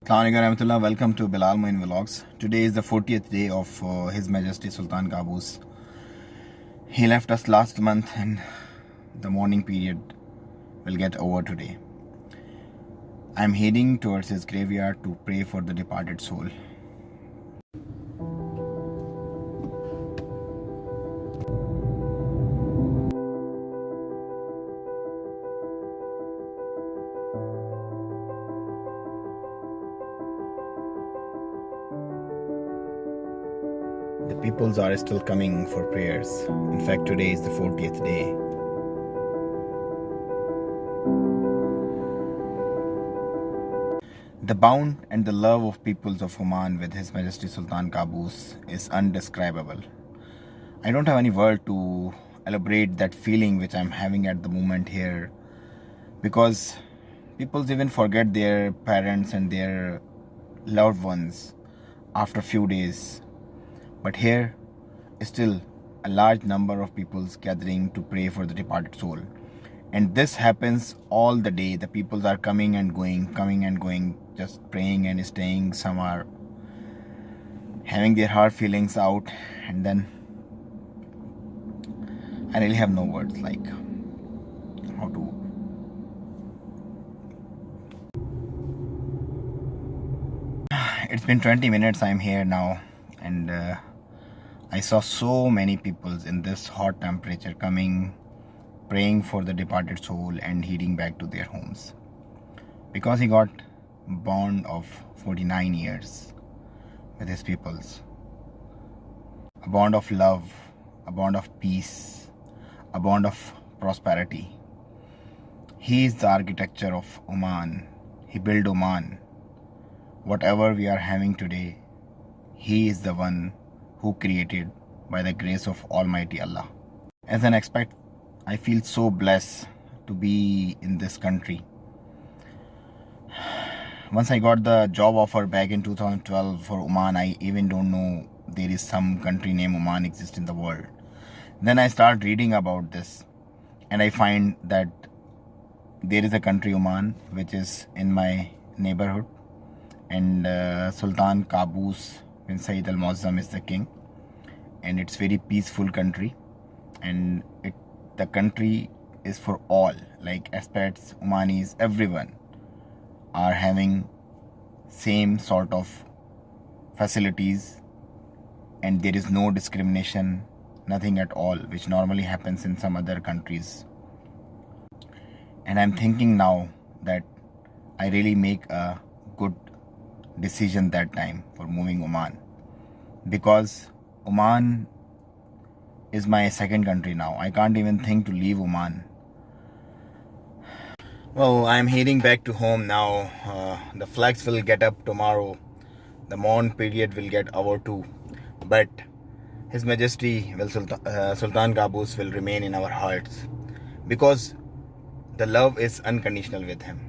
Assalamu alaikum warahmatullah. Welcome to Bilal Moin Vlogs. Today is the 40th day of His Majesty Sultan Qaboos. He left us last month and the mourning period will get over today. I am heading towards his graveyard to pray for the departed soul. The peoples are still coming for prayers. In fact, today is the 40th day. The bond and the love of peoples of Oman with His Majesty Sultan Qaboos is undescribable. I don't have any word to elaborate that feeling which I'm having at the moment here, because peoples even forget their parents and their loved ones after a few days. But here, still a large number of peoples gathering to pray for the departed soul. And this happens all the day. The peoples are coming and going, just praying and staying. Some are having their heart feelings out. And then I really have no words like how to. It's been 20 minutes I'm here now, and I saw so many people in this hot temperature coming, praying for the departed soul and heading back to their homes. Because he got bond of 49 years with his peoples. A bond of love, a bond of peace, a bond of prosperity. He is the architecture of Oman. He built Oman. Whatever we are having today, he is the one who created by the grace of Almighty Allah. As an expat, I feel so blessed to be in this country. Once I got the job offer back in 2012 for Oman, I even don't know there is some country named Oman exists in the world. Then I start reading about this, and I find that there is a country Oman which is in my neighborhood, and Sultan Qaboos bin Said Al Muazzam is the king, and it's very peaceful country, and the country is for all, like expats, Omanis, everyone are having same sort of facilities, and there is no discrimination, nothing at all, which normally happens in some other countries. And I'm thinking now that I really make a good decision that time for moving Oman, because Oman is my second country now. I can't even think to leave Oman. Well, I'm heading back to home now. The flags will get up tomorrow. The mourn period will get over too. But His Majesty Sultan Qaboos will remain in our hearts, because the love is unconditional with him.